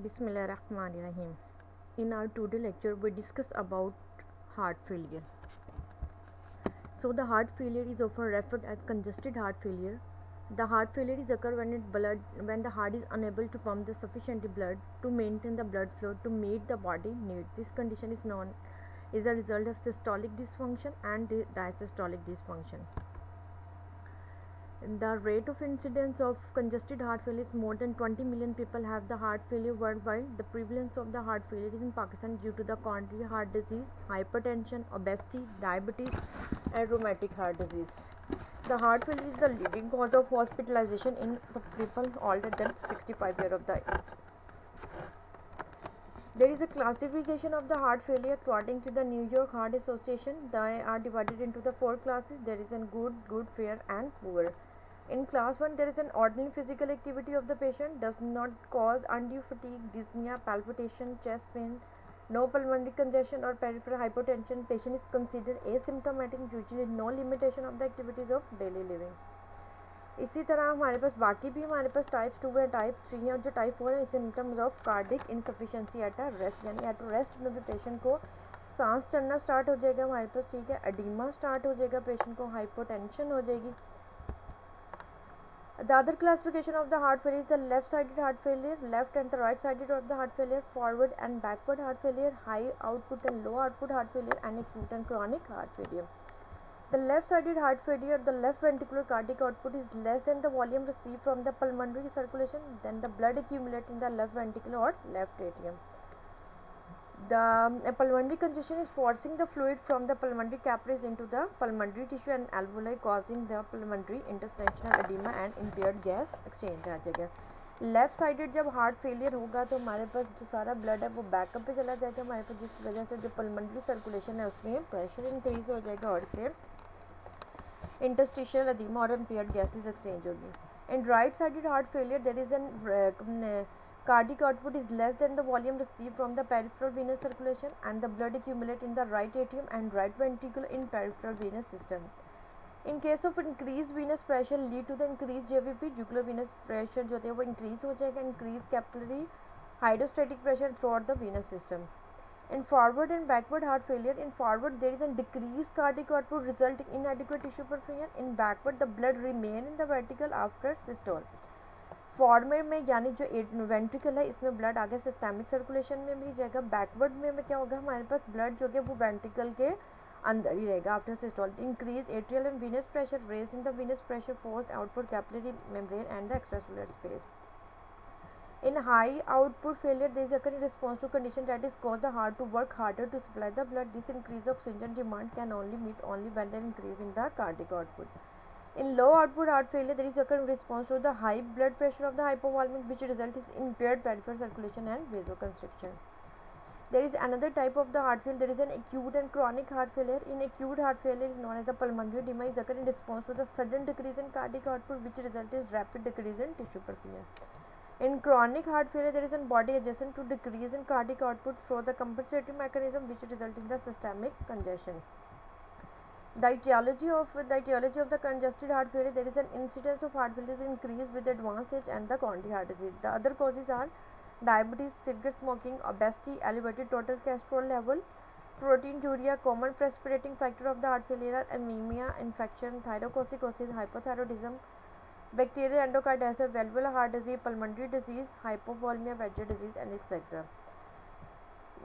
Bismillahirrahmanirrahim. In our today lecture, we discuss about heart failure. So, the heart failure is often referred as congested heart failure. The heart failure is occur when the heart is unable to pump the sufficient blood to maintain the blood flow to meet the body needs. This condition is a result of systolic dysfunction and diastolic dysfunction. The rate of incidence of congested heart failure is more than 20 million people have the heart failure worldwide. The prevalence of the heart failure is in Pakistan due to the coronary heart disease, hypertension, obesity, diabetes, and rheumatic heart disease. The heart failure is the leading cause of hospitalization in the people older than 65 years of the age. There is a classification of the heart failure according to the New York Heart Association. They are divided into the four classes. There is a good, fair, and poor. In class 1, there is an ordinary physical activity of the patient, does not cause undue fatigue, dyspnea, palpitation, chest pain, no pulmonary congestion or peripheral hypotension. Patient is considered asymptomatic, usually no limitation of the activities of daily living. इसी तरह हमारे पास बाकी भी हमारे पास type 2 है, type 3 है, और जो टाइप 4 है symptoms of cardiac insufficiency at a rest, यानी एट रेस्ट में भी पेशेंट को सांस चढ़ना स्टार्ट हो जाएगा हमारे पास, ठीक है, एडीमा स्टार्ट हो जाएगा, पेशेंट को हाइपोटेंशन हो जाएगी. The other classification of the heart failure is the left-sided heart failure, left and the right-sided of the heart failure, forward and backward heart failure, high output and low output heart failure, and acute and chronic heart failure. The left-sided heart failure, the left ventricular cardiac output is less than the volume received from the pulmonary circulation, then the blood accumulates in the left ventricle or left atrium. The pulmonary congestion is forcing the fluid from the pulmonary capillaries into the pulmonary tissue and alveoli, causing the pulmonary interstitial edema and impaired gas exchange आ जाएगा. Left sided जब heart failure होगा तो हमारे पास जो सारा blood है वो backup पे चला जाएगा हमारे पास, जिस वजह से जो पल्मोनरी सर्कुलेशन है उसमें प्रेशर इंक्रीज हो जाएगा और इससे इंटरस्टिशियल एडिमा और impaired gases exchange होगी. In right-sided heart failure, there is an cardiac output is less than the volume received from the peripheral venous circulation, and the blood accumulate in the right atrium and right ventricle in peripheral venous system. In case of increased venous pressure lead to the increased JVP, jugular venous pressure जो है वो increase हो जाएगा, increased capillary hydrostatic pressure throughout the venous system. In forward and backward heart failure, in forward there is a decreased cardiac output resulting in inadequate tissue perfusion. In backward the blood remain in the ventricle after systole. Forward में यानी जो ventricle है इसमें blood आगे systemic circulation में भी जाएगा, backward में क्या होगा हमारे पास ब्लड जो है वो वेंट्रिकल के अंदर ही रहेगा after systole. Increase atrial and venous pressure, raise in the venous pressure, force output capillary membrane and the extracellular space. In high output failure, there is occur in response to condition that is cause the heart to work harder to supply the blood. This increase of oxygen demand can only meet only when there increase in the cardiac output. In low output heart failure, there is occur in response to the high blood pressure of the hypovolemic, which result is impaired peripheral circulation and vasoconstriction. There is another type of the heart failure. There is an acute and chronic heart failure. In acute heart failure is known as the pulmonary edema is occur in response to the sudden decrease in cardiac output, which result is rapid decrease in tissue perfusion. In chronic heart failure, there is a body adjustment to decrease in cardiac output through the compensatory mechanism, which result in the systemic congestion. The etiology of the congested heart failure, there is an incidence of heart failure increase with advanced age and the coronary heart disease. The other causes are diabetes, cigarette smoking, obesity, elevated total cholesterol level, proteinuria. Common precipitating factor of the heart failure are anemia, infection, thyrotoxicosis, hypothyroidism, bacterial endocarditis, valvular heart disease, pulmonary disease, hypovolemia, Badger disease, and etc.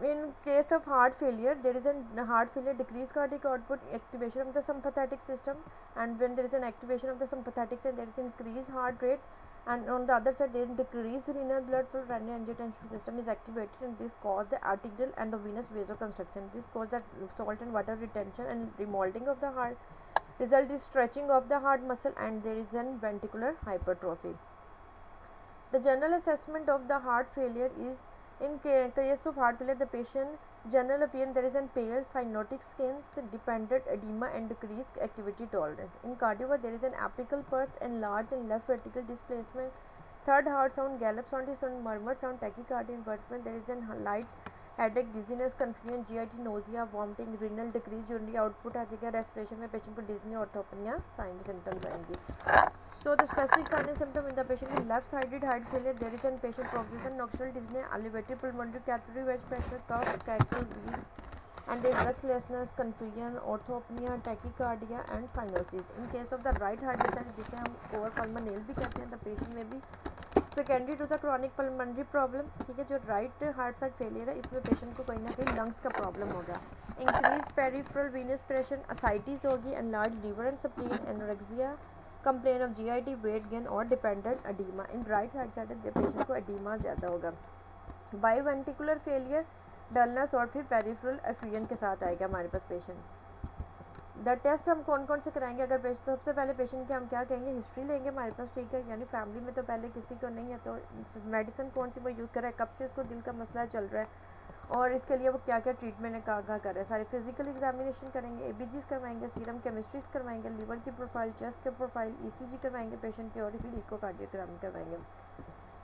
In case of heart failure, there is a heart failure decreased cardiac output, activation of the sympathetic system, and when there is an activation of the sympathetic system, there is increased heart rate, and on the other side there is decreased renal blood flow, renin-angiotensin system is activated, and this cause the arterial and the venous vasoconstriction. This cause the salt and water retention and remolding of the heart. Result is stretching of the heart muscle, and there is an ventricular hypertrophy. The general assessment of the heart failure is, in case of heart failure, the patient general appearance there is a pale cyanotic skin, dependent edema and decreased activity tolerance. In cardiovascular, there is an apical pulse, enlarged and left ventricle displacement, third heart sound, gallop sound, murmur sound, tachycardia. In birth there is a light headache, dizziness, confusion, GIT, nausea, vomiting, renal decrease, urinary output आ जाएगा, respiration में patient को dyspnoea, orthopnoea sign symptoms आएंगी. So the specific sign and symptom in the patient is left-sided heart failure. There is in patient progression, nocturnal dyspnea, elevated pulmonary capillary wedge pressure, cough, cackle, wheeze, and there is restlessness, confusion, orthopnea, tachycardia, and cyanosis. In case of the right heart disease, जिसे हम over pulmonale भी कहते हैं, the patient may be secondary to the chronic pulmonary problem. ठीक है, जो right heart side failure है, इसमें patient को कहीं ना कहीं lungs का problem होगा. Increased peripheral venous pressure, ascites होगी, enlarged liver and spleen, anorexia, complain of GIT, weight gain और dependent oedema. In right heart side patient को एडीमा ज़्यादा होगा. बायोवेंटिकुलर फेलियर, डलनेस और फिर पेरिफेरल एफ्यूजन के साथ आएगा हमारे पास पेशेंट. द टेस्ट हम कौन कौन से कराएंगे अगर पेशेंट, तो सबसे पहले पेशेंट के हम क्या कहेंगे, हिस्ट्री लेंगे हमारे पास. ठीक है, यानी फैमिली में तो पहले किसी को नहीं है, तो मेडिसिन कौन सी वो यूज़ कर रहा है, कब से इसको दिल का मसला चल रहा है और इसके लिए वो क्या क्या ट्रीटमेंट है, कहाँ कर रहे हैं. सारे फिजिकल एग्जामिनेशन करेंगे, एबीजीज करवाएंगे, सीरम केमिस्ट्रीज करवाएंगे, लीवर की प्रोफाइल, चेस्ट के प्रोफाइल, ईसीजी करवाएंगे पेशेंट की और फिर इकोकार्डियोग्राम करवाएंगे.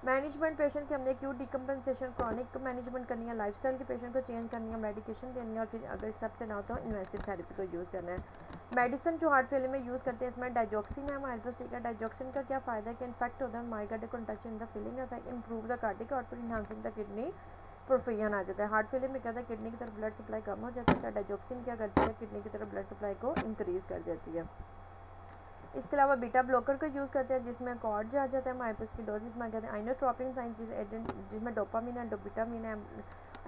मैनेजमेंट पेशेंट की हमने एक्यूट डिकम्पनसेशन, क्रॉनिक मैनेजमेंट करनी है, लाइफस्टाइल के पेशेंट को चेंज करनी है, मेडिकेशन देनी है और फिर अगर सबसे ना होता हो इन्वेसिव थेरेपी को यूज़ करना है. मेडिसिन जो हार्ट फेलियर में यूज़ करते हैं इसमें डाइजॉक्सिन है हमारे पास. ठीक है, डाइजॉक्सिन का क्या फ़ायदा है कि इन्फेक्ट होता है myocardial contraction in the feeling effect, improve the cardiac output, enhancing the kidney perfusion आ जाता है. हार्ट फेलियर में क्या था, किडनी की तरफ ब्लड सप्लाई कम हो जाता है. डाइजॉक्सिन क्या करती है, किडनी की तरफ ब्लड सप्लाई को इंक्रीज़ कर देती है. इसके अलावा बीटा ब्लॉकर का यूज़ करते हैं जिसमें कॉर्ड आ जाता है हमारे पास की डोजेज में कहते हैं आइनोट्रोपिन साइन जिसमें डोपामिन है, विटामिन है,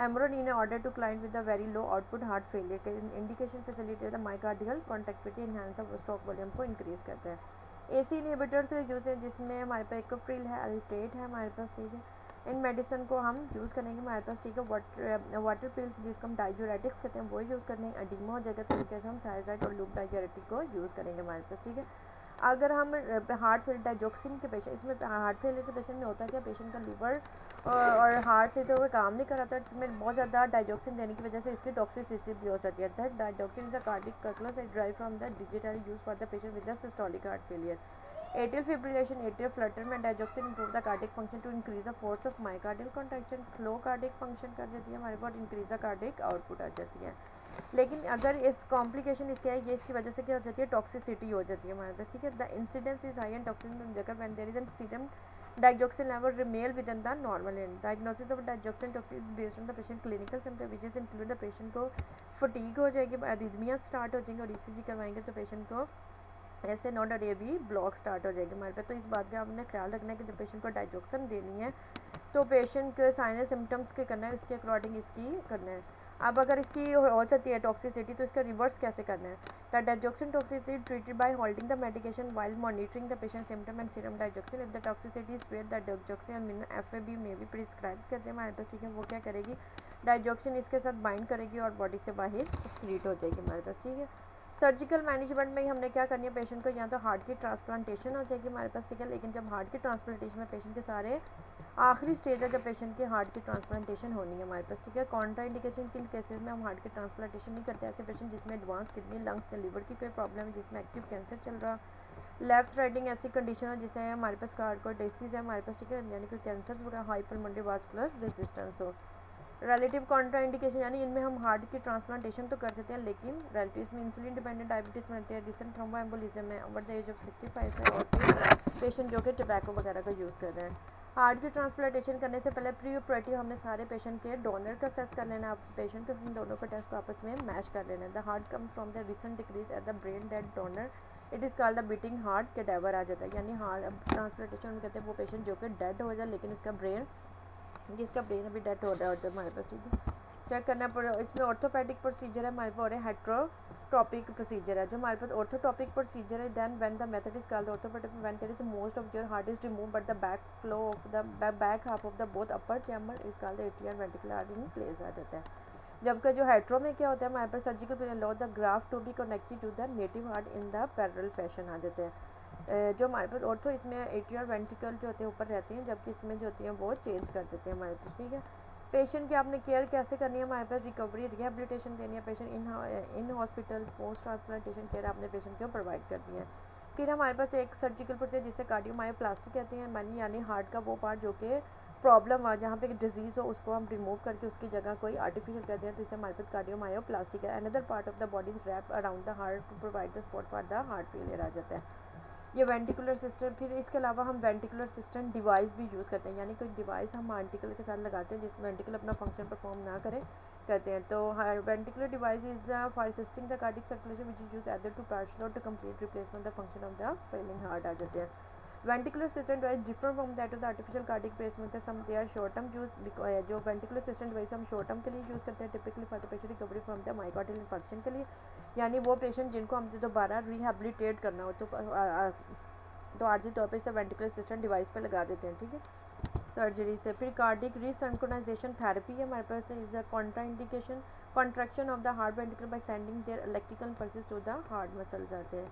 एम्ब्रोनिन है, order to client with a very low output heart failure के indication facilitate the myocardial contractility, enhance the stroke volume को इंक्रीज़ करते हैं. एसी इनहिबिटर्स का यूज़ है जिसमें हमारे पास इकोप्रिल है, अल्टेट है हमारे पास. ठीक है, इन मेडिसिन को हम यूज़ करेंगे हमारे पास. ठीक है, वाटर पिल्स जिसको हम डाइजोरेटिक्स कहते हैं वो यूज़ करने. एडिमा हो जाएगा तो इनके हम थायराइड और लूप डाइजोरेटिक को यूज़ करेंगे हमारे पास. ठीक है, अगर हम हार्ट फेल डाइजॉक्सिन के पेशेंट, इसमें हार्ट फेलियर के पेशेंट में होता क्या, पेशेंट का लीवर और हार्ट से तो वो काम नहीं कर रहा था, इसमें बहुत ज़्यादा डाइजॉक्सिन देने की वजह से इसकी टॉक्सिसिटी भी हो सकती है. That digoxin is a cardiac catalyst that drive from the digital use for the patient with the systolic heart failure. Atrial fibrillation, atrial flutter में digoxin improve the cardiac function to increase the force of myocardial contraction. Slow cardiac function कर देती है हमारे पास, increase the cardiac output आ जाती है. लेकिन अगर इस कॉम्प्लिकेशन इसके है, ये इसकी वजह से क्या हो जाती है, टॉक्सिसिटी हो जाती है हमारे पास. ठीक है, the incidence is high and toxin जगह when there is an serum digoxin level remain within the normal end. Diagnosis of digoxin toxicity based on the patient clinical symptom which is include the patient को fatigue हो जाएगी, arrhythmia start हो जाएंगे और ECG करवाएंगे तो patient को ऐसे नॉट अ भी ब्लॉक स्टार्ट हो जाएगी हमारे पे. तो इस बात का आपने ख्याल रखना है कि जब पेशेंट को डाइजॉक्सिन देनी है तो पेशेंट के साइनस सिम्टम्स के करना है, उसके अकॉर्डिंग इसकी करना है. अब अगर इसकी हो सकती है टॉक्सिसिटी तो इसका रिवर्स कैसे करना है. The digoxin toxicity treated by holding the medication while monitoring the patient symptom and serum digoxin. If the toxicity is fair the digoxin FAB में भी प्रिस्क्राइब करते हैं हमारे पास. ठीक है, वो क्या करेगी, डाइजॉक्सिन इसके साथ बाइंड करेगी और बॉडी से बाहर एक्सक्रीट हो जाएगी हमारे पास. ठीक है, सर्जिकल मैनेजमेंट में हमने क्या करनी है, पेशेंट को या तो हार्ट की ट्रांसप्लांटेशन हो जाएगी हमारे पास. ठीक है, लेकिन जब हार्ट की ट्रांसप्लांटेशन में पेशेंट के सारे आखिरी स्टेज है जब पेशेंट की हार्ट की ट्रांसप्लांटेशन होनी है हमारे पास. ठीक है, कॉन्ट्रा इंडिकेशन किन केसेस में हम हार्ट की ट्रांसप्लांटेशन नहीं करते, ऐसे पेशेंट जिसमें एडवांस किडनी, लंग्स या लिवर की कोई प्रॉब्लम है, जिसमें एक्टिव कैंसर चल रहा, लेफ्ट राइटिंग ऐसी कंडीशन है जिससे हमारे पास कार्डियोडिसीज है हमारे पास. ठीक है, यानी कि कैंसर वगैरह, हाई पल्मोनरी वास्कुलर रेजिस्टेंस हो. रिलेटिव कॉन्ट्रा इंडिकेशन यानी इनमें हम हार्ट की ट्रांसप्लांटेशन तो कर देते हैं लेकिन रिलेटिव्स में इंसुलिन डिपेंडेंट डायबिटीज़ बनते हैं, रिसेंट थ्रोम्बोएम्बोलिज्म है, ओवर द एज ऑफ 65 है और पेशेंट जो कि टोबैको वगैरह का यूज़ कर रहे हैं. हार्ट की ट्रांसप्लांटेशन करने से पहले प्री ऑपरेटिव हमने सारे पेशेंट के डोनर का असेस कर लेना. आप पेशेंट के दोनों का टेस्ट को आपस में मैच कर लेना. The heart come from the recent decrease at the brain dead donor, it is called the beating heart cadaver आ जाता है. यानी हार्ट ट्रांसप्लांटेशन में कहते हैं वो पेशेंट जो कि डेड हो जाए लेकिन उसका ब्रेन जिसका ब्रेन अभी डेड हो रहा है हमारे पास. ठीक है, चेक करना पड़ेगा. इसमें ऑर्थोपेडिक प्रोसीजर है हमारे पास और हेट्रोटॉपिक प्रोसीजर है. जो हमारे पास ऑर्थोटॉपिक प्रोसीजर है then when the method is called orthopaedic when there is most of your heart is remove but the back flow of the back half of the both upper chamber is called atrial ventricular heart in place आ जाता है. जबकि जो hetero में क्या होता है हमारे पास surgical low the graft to be connected to the native heart in the parallel fashion आ जाते हैं. जो हमारे पास ऑर्थो इसमें एट्रियल वेंट्रिकल जो होते हैं ऊपर रहते हैं जबकि इसमें जो होती हैं वो चेंज कर देते हैं हमारे पास. ठीक है, पेशेंट की आपने केयर कैसे करनी है हमारे पास, रिकवरी रिहेबिलिटेशन देनी है patient in hospital, post transplantation care आपने पेशेंट को प्रोवाइड करनी है. फिर हमारे पास एक सर्जिकल प्रोसीजर जिसे कार्डियोमायोप्लास्टी कहते हैं, यानी हार्ट का वो पार्ट जो कि प्रॉब्लम है, जहाँ पे डिजीज़ हो उसको हम रिमूव करके उसकी जगह कोई आर्टिफिशियल कर दें तो इसे हमारे पास कार्डियोमायोप्लास्टी है। Another part of the body is wrap around the heart to provide the support for the heart failure आ जाता है। ये वेंटिकुलर सिस्टम, फिर इसके अलावा हम वेंटिकुलर सिस्टम डिवाइस भी यूज़ करते हैं, यानी कोई डिवाइस हम वेंटिकल के साथ लगाते हैं जिस वेंटिकल अपना फंक्शन परफॉर्म ना करे करते हैं। तो ventricular device is for assisting the cardiac circulation which is use either to partial और to complete replacement the function of the failing heart आ जाते हैं। Ventricular system device different from that of the artificial cardiac pacemaker, some they are short term use. जो ventricular system device हम short term के लिए use करते हैं, typically for the patient recovery from the myocardial infection के लिए, यानी वो पेशेंट जिनको हम दोबारा रिहेबिलिटेट करना हो तो आर्जी तौर पर इसे वेंटिकुलर सिस्टम डिवाइस पे लगा देते हैं, ठीक है, सर्जरी से। फिर कार्डिक रीसिंक्रोनाइजेशन थेरेपी है हमारे पास, is a contraindication contraction of the heart ventricle by sending their electrical pulses to the heart muscles आते हैं।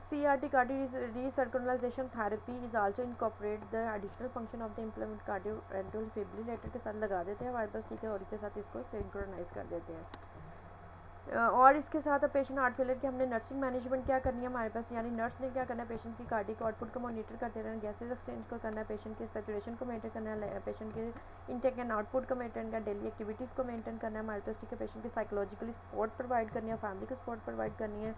CRT cardiac recircularization therapy is also incorporate the additional function of the implement cardiovertebral defibrillator के साथ लगा देते हैं हमारे पास, ठीक है, और इसके साथ इसको सिंक्रोनाइज कर देते हैं। और इसके साथ पेशेंट हार्ट फेलियर की हमने नर्सिंग मैनेजमेंट क्या करनी है हमारे पास, यानी नर्स ने क्या करना है, पेशेंट की कार्डिक आउटपुट को मॉनिटर करते रहना, गैसेज एक्सचेंज को करना है, पेशेंट के सैचुरेशन को मेंटेन करना है, पेशेंट के इनटेक एंड आउटपुट को मेंटेन करना है, डेली एक्टिविटीज़ को मेंटेन करना है हमारे पास, ठीक है, पेशेंट की साइकोलॉजिकली सपोर्ट प्रोवाइड करनी है, फैमिली को सपोर्ट प्रोवाइड करनी है,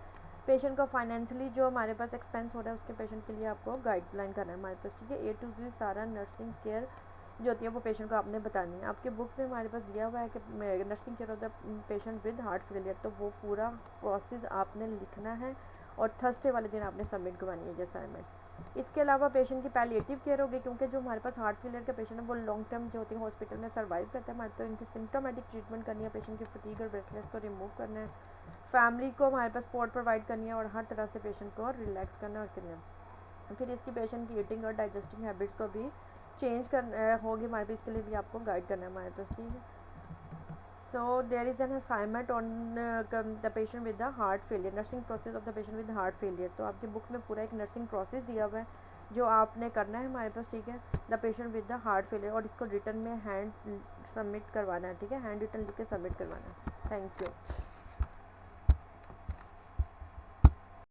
पेशेंट को फाइनेंशियली जो हमारे पास एक्सपेंस हो रहा है उसके पेशेंट के लिए आपको गाइडलाइन करना है हमारे पास, ठीक है। A to Z सारा नर्सिंग केयर जो होती है वो पेशेंट को आपने बतानी है। आपके बुक में हमारे पास दिया हुआ है कि nursing care of the patient with heart failure, तो वो पूरा प्रोसेस आपने लिखना है और थर्सडे वाले दिन आपने सबमिट करवानी है असाइनमेंट। इसके अलावा पेशेंट की पैलिएटिव केयर होगी, क्योंकि जो हमारे पास हार्ट फेलियर का पेशेंट है वो लॉन्ग टर्म जो होती है हॉस्पिटल में सर्वाइव करता है हमारे, तो इनकी सिम्टोमेटिक ट्रीटमेंट करनी है, पेशेंट की फटीग और ब्रेथलेस को रिमूव करना है, फैमिली को हमारे पास सपोर्ट प्रोवाइड करनी है और हर तरह से पेशेंट को रिलैक्स करना और करना है। फिर इसकी पेशेंट की ईटिंग और डाइजेस्टिंग हैबिट्स को भी चेंज कर होगी हमारे पास, इसके लिए भी आपको गाइड करना है हमारे पास, ठीक है। So there is an assignment on the patient with the heart failure, nursing process of the patient with heart failure. तो आपकी बुक में पूरा एक नर्सिंग प्रोसेस दिया हुआ है जो आपने करना है हमारे पास, ठीक है, the patient with the heart failure, और इसको रिटर्न में हैंड सबमिट करवाना है, ठीक है, हैंड रिटर्न लिख के सबमिट करवाना है। Thank you.